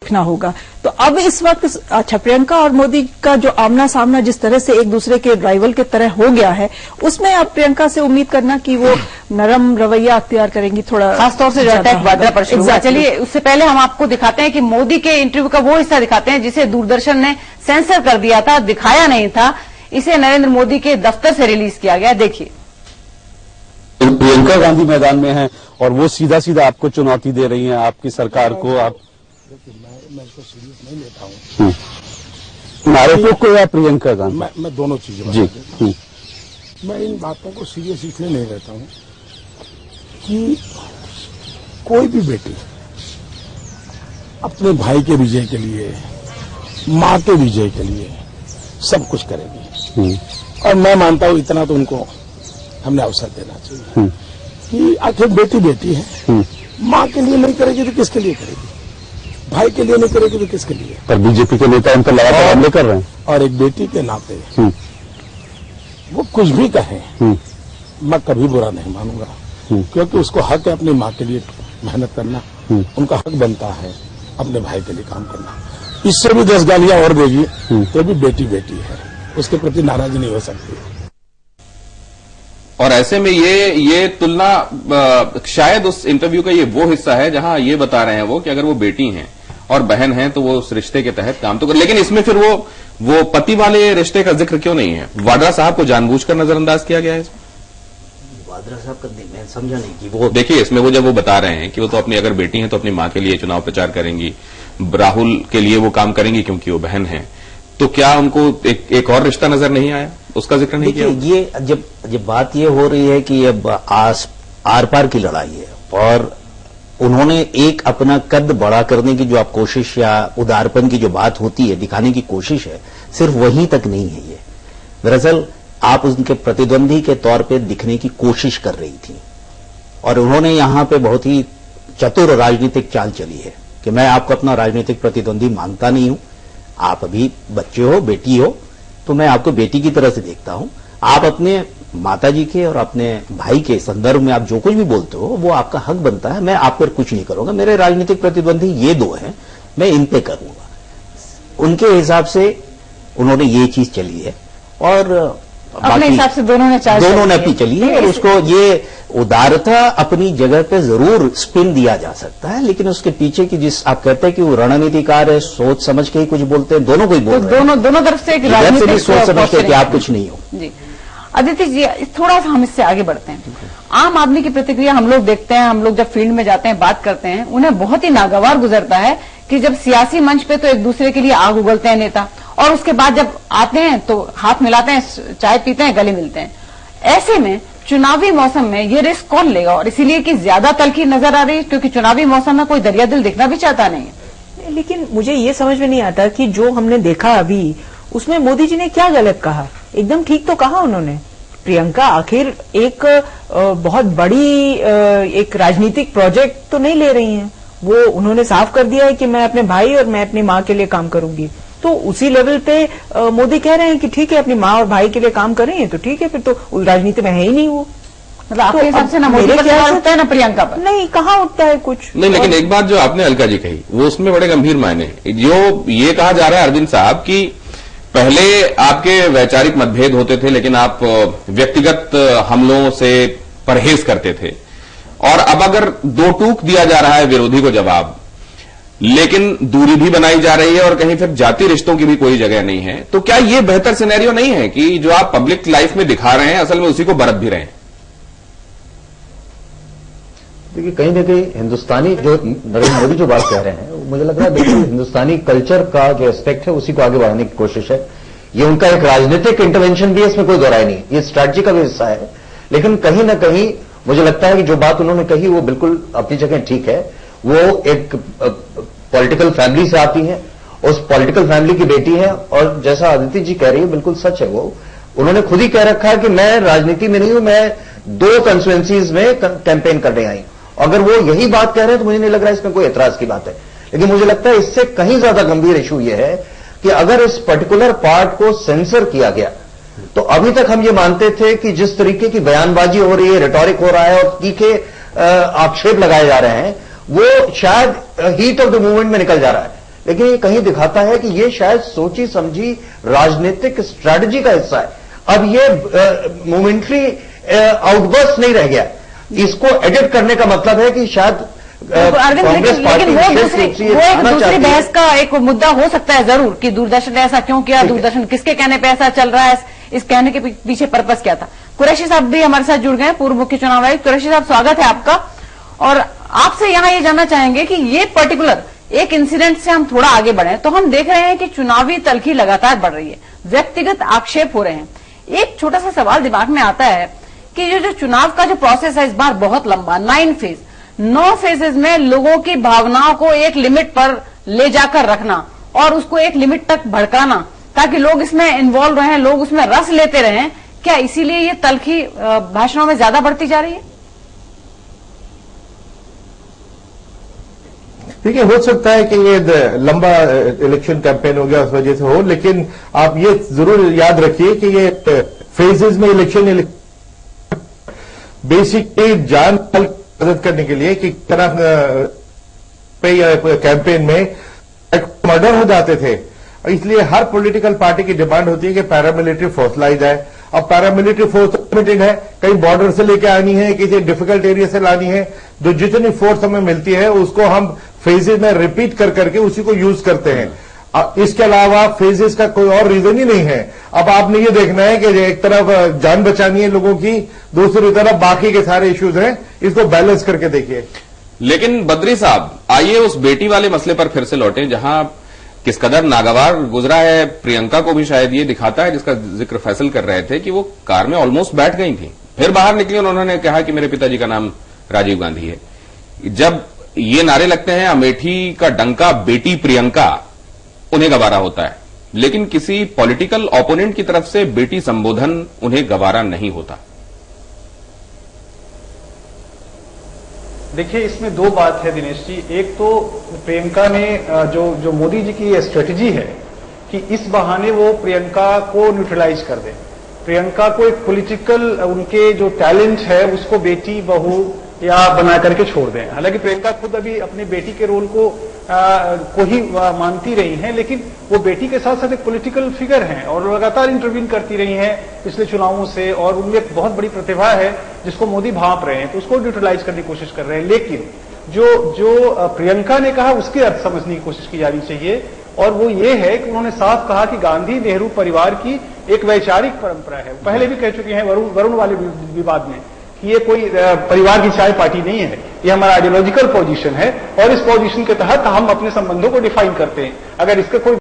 देखना होगा। तो अब इस वक्त अच्छा, प्रियंका और मोदी का जो आमना सामना जिस तरह से एक दूसरे के राइवल के तरह हो गया है, उसमें अब प्रियंका से उम्मीद करना कि वो नरम रवैया अख्तियार करेंगी, थोड़ा खासतौर से जो अटैक वाड्रा पर शुरू हुआ। चलिए उससे पहले हम आपको दिखाते हैं कि मोदी के इंटरव्यू का वो हिस्सा दिखाते हैं जिसे दूरदर्शन ने सेंसर कर दिया था, दिखाया नहीं था। इसे नरेंद्र मोदी के दफ्तर से रिलीज किया गया। देखिए, प्रियंका गांधी मैदान में हैं और वो सीधा सीधा आपको चुनौती दे रही हैं, आपकी सरकार को। आप मैं इसको सीरियस नहीं लेता हूँ। आरोपों को या प्रियंका गांधी? मैं दोनों चीजें जी। मैं इन बातों को सीरियस इसलिए नहीं लेता हूँ कि कोई भी बेटी अपने भाई के विजय के लिए, माँ के विजय के लिए सब कुछ करेगी। और मैं मानता हूँ इतना तो उनको हमने अवसर देना चाहिए कि आखिर बेटी बेटी है, माँ के लिए नहीं करेगी तो किसके लिए करेगी, भाई के लिए नहीं करेगी तो किसके लिए। पर बीजेपी के नेता उन पर लगातार हमले कर रहे हैं। और एक बेटी के नाते वो कुछ भी कहे मैं कभी बुरा नहीं मानूंगा, क्योंकि उसको हक है अपनी माँ के लिए मेहनत करना, उनका हक बनता है अपने भाई के लिए काम करना। इससे भी 10 गालियां और देगी तो भी बेटी बेटी है, उसके प्रति नाराज नहीं हो सकती। और ऐसे में ये तुलना शायद उस इंटरव्यू का ये वो हिस्सा है जहां ये बता रहे हैं वो कि अगर वो बेटी हैं और बहन हैं तो वो उस रिश्ते के तहत काम तो कर, लेकिन इसमें फिर वो पति वाले रिश्ते का जिक्र क्यों नहीं है? वाड्रा साहब को जानबूझकर नजरअंदाज किया गया है इसमें? वाड्रा साहब का मैं समझा नहीं कि वो, देखिए इसमें वो जब वो बता रहे हैं कि वो तो अपनी अगर बेटी हैं तो अपनी माँ के लिए चुनाव प्रचार करेंगी, राहुल के लिए वो काम करेंगी क्योंकि वो बहन है, तो क्या उनको एक और रिश्ता नजर नहीं आया? उसका जिक्र नहीं किया? ये जब बात ये हो रही है कि अब आर पार की लड़ाई है और उन्होंने एक अपना कद बड़ा करने की जो आप कोशिश या उदारपन की जो बात होती है, दिखाने की कोशिश है, सिर्फ वहीं तक नहीं है ये। दरअसल आप उनके प्रतिद्वंदी के तौर पे दिखने की कोशिश कर रही थी और उन्होंने यहां पे बहुत ही चतुर राजनीतिक चाल चली है कि मैं आपको अपना राजनीतिक प्रतिद्वंदी मानता नहीं हूं, आप अभी बच्चे हो, बेटी हो, तो मैं आपको बेटी की तरह से देखता हूं। आप अपने माताजी के और अपने भाई के संदर्भ में आप जो कुछ भी बोलते हो वो आपका हक बनता है, मैं आप पर कुछ नहीं करूंगा। मेरे राजनीतिक प्रतिद्वंदी ये दो हैं, मैं इन पे करूंगा। उनके हिसाब से उन्होंने ये चीज चली है और अपने हिसाब से दोनों ने अपनी चली है और उसको ये उदारता अपनी जगह पे जरूर स्पिन दिया जा सकता है, लेकिन उसके पीछे की जिस आप कहते हैं कि वो रणनीतिकार है, सोच समझ के ही कुछ बोलते हैं, दोनों को ही बोल रहे हैं। दोनों तरफ से एक राजनीतिक सोच समझते हैं कि आप कुछ नहीं हो। जी अदिति जी, थोड़ा सा हम इससे आगे बढ़ते हैं। आम आदमी की प्रतिक्रिया हम लोग देखते हैं, हम लोग जब फील्ड में जाते हैं, बात करते हैं, उन्हें बहुत ही नागवार गुजरता है कि जब सियासी मंच पे तो एक दूसरे के लिए आग उगलते हैं नेता, और उसके बाद जब आते हैं तो हाथ मिलाते हैं, चाय पीते हैं, गले मिलते हैं। ऐसे में चुनावी मौसम में ये रिस्क कौन लेगा? और इसीलिए कि ज्यादा तलखी नजर आ रही है क्योंकि चुनावी मौसम में कोई दरिया दिल दिखना भी चाहता नहीं है। लेकिन मुझे ये समझ में नहीं आता कि जो हमने देखा अभी उसमें मोदी जी ने क्या गलत कहा? एकदम ठीक तो कहा उन्होंने। प्रियंका आखिर एक बहुत बड़ी एक राजनीतिक प्रोजेक्ट तो नहीं ले रही हैं, वो उन्होंने साफ कर दिया है कि मैं अपने भाई और मैं अपनी माँ के लिए काम करूंगी। तो उसी लेवल पे मोदी कह रहे हैं कि ठीक है अपनी माँ और भाई के लिए काम कर रही है, तो ठीक है, फिर तो राजनीति में है ही नहीं वो। मतलब आपके हिसाब से ना मोदी पर सवाल उठता है ना प्रियंका पर? नहीं, कहाँ उठता है कुछ नहीं। लेकिन एक बात जो आपने अलका जी कही वो उसमें बड़े गंभीर मायने, जो ये कहा जा रहा है अरविंद साहब की पहले आपके वैचारिक मतभेद होते थे लेकिन आप व्यक्तिगत हमलों से परहेज करते थे, और अब अगर दो टूक दिया जा रहा है विरोधी को जवाब, लेकिन दूरी भी बनाई जा रही है और कहीं फिर जाति रिश्तों की भी कोई जगह नहीं है, तो क्या ये बेहतर सिनेरियो नहीं है कि जो आप पब्लिक लाइफ में दिखा रहे हैं असल में उसी को बरत भी रहे हैं? देखिए कहीं ना कहीं हिंदुस्तानी जो नरेंद्र मोदी जो बात कह रहे हैं मुझे लग रहा है बिल्कुल हिंदुस्तानी कल्चर का जो एस्पेक्ट है उसी को आगे बढ़ाने की कोशिश है। ये उनका एक राजनीतिक इंटरवेंशन भी है, इसमें कोई दोहराई नहीं, ये स्ट्रैटेजी का भी हिस्सा है। लेकिन कहीं ना कहीं मुझे लगता है कि जो बात उन्होंने कही वो बिल्कुल अपनी जगह ठीक है। वो एक पॉलिटिकल फैमिली से आती है, उस पॉलिटिकल फैमिली की बेटी है, और जैसा अदिति जी कह रही है बिल्कुल सच है। वो उन्होंने खुद ही कह रखा है कि मैं राजनीति में नहीं हूं, मैं 2 कंस्टिट्यूएंसीज में कैंपेन करने आई। अगर वो यही बात कह रहे हैं तो मुझे नहीं लग रहा है इसमें कोई एतराज की बात है। लेकिन मुझे लगता है इससे कहीं ज्यादा गंभीर इशू यह है कि अगर इस पर्टिकुलर पार्ट को सेंसर किया गया तो अभी तक हम ये मानते थे कि जिस तरीके की बयानबाजी हो रही है, रिटोरिक हो रहा है और तीखे आक्षेप लगाए जा रहे हैं, वो शायद हीट ऑफ द मूवमेंट में निकल जा रहा है। लेकिन ये कहीं दिखाता है कि ये शायद सोची समझी राजनीतिक स्ट्रैटेजी का हिस्सा है। अब ये मोमेंटरी आउटबर्स्ट नहीं रह गया, इसको एडिट करने का मतलब है कि शायद कांग्रेस पार्टी लेकिन वो एक दूसरी बहस का एक मुद्दा हो सकता है जरूर कि दूरदर्शन ने ऐसा क्यों किया, दूरदर्शन किसके कहने पे ऐसा चल रहा है, इस कहने के पीछे पर्पस क्या था। कुरैशी साहब भी हमारे साथ जुड़ गए, पूर्व मुख्य चुनाव आयुक्त। कुरैशी साहब, स्वागत है आपका। और आपसे यहाँ ये जानना चाहेंगे कि ये पर्टिकुलर एक इंसिडेंट से हम थोड़ा आगे बढ़े तो हम देख रहे हैं कि चुनावी तल्खी लगातार बढ़ रही है, व्यक्तिगत आक्षेप हो रहे हैं। एक छोटा सा सवाल दिमाग में आता है कि ये जो चुनाव का जो प्रोसेस है इस बार बहुत लंबा, 9 फेजेज में लोगों की भावनाओं को एक लिमिट पर ले जाकर रखना और उसको एक लिमिट तक भड़काना ताकि लोग इसमें इन्वॉल्व रहें, लोग उसमें रस लेते रहें, क्या इसीलिए ये तल्खी भाषणों में ज्यादा बढ़ती जा रही है? देखिए, हो सकता है कि ये लंबा इलेक्शन कैंपेन हो गया उस वजह से हो, लेकिन आप ये जरूर याद रखिए कि ये फेजेस में इलेक्शन बेसिकली जान मदद करने के लिए कि तरह कैंपेन में मर्डर हो जाते थे, इसलिए हर पॉलिटिकल पार्टी की डिमांड होती है कि पैरामिलिट्री फोर्स लाई जाए। अब पैरामिलिट्री फोर्स लिमिटेड है, कहीं बॉर्डर से लेके आनी है, किसी डिफिकल्ट एरिया से लानी है, जो जितनी फोर्स हमें मिलती है उसको हम फेजेज में रिपीट कर करके उसी को यूज करते हैं। इसके अलावा फेजेस का कोई और रीजन ही नहीं है। अब आपने ये देखना है कि एक तरफ जान बचानी है लोगों की, दूसरी तरफ बाकी के सारे इश्यूज हैं, इसको बैलेंस करके देखिए। लेकिन बद्री साहब, आइए उस बेटी वाले मसले पर फिर से लौटे, जहां किस कदर नागवार गुजरा है प्रियंका को भी शायद ये दिखाता है, जिसका जिक्र फैसल कर रहे थे कि वो कार में ऑलमोस्ट बैठ गई थी, फिर बाहर निकली और उन्होंने कहा कि मेरे पिताजी का नाम राजीव गांधी है। जब ये नारे लगते हैं अमेठी का डंका बेटी प्रियंका, उन्हें गवारा होता है, लेकिन किसी पॉलिटिकल ओपोनेंट की तरफ से बेटी संबोधन उन्हें गवारा नहीं होता। देखिए, इसमें दो बात है दिनेश जी। एक तो प्रियंका ने जो मोदी जी की स्ट्रेटजी है कि इस बहाने वो प्रियंका को न्यूट्रलाइज कर दें, प्रियंका को एक पॉलिटिकल उनके जो टैलेंट है उसको बेटी बहू या बना करके छोड़ दें। हालांकि प्रियंका खुद अभी अपनी बेटी के रोल को ही मानती रही हैं, लेकिन वो बेटी के साथ साथ एक पॉलिटिकल फिगर हैं और लगातार इंटरव्यून करती रही हैं पिछले चुनावों से, और उनमें एक बहुत बड़ी प्रतिभा है जिसको मोदी भांप रहे हैं, तो उसको न्यूट्रलाइज करने की कोशिश कर रहे हैं। लेकिन जो प्रियंका ने कहा उसके अर्थ समझने की कोशिश की जानी चाहिए, और वो ये है कि उन्होंने साफ कहा कि गांधी नेहरू परिवार की एक वैचारिक परंपरा है। पहले भी कह चुके हैं वरुण वाले विवाद में कि ये कोई परिवार की चाय पार्टी नहीं है, ये हमारा आइडियोलॉजिकल पोजीशन है और इस पोजीशन के तहत हम अपने संबंधों को डिफाइन करते हैं। अगर इसका कोई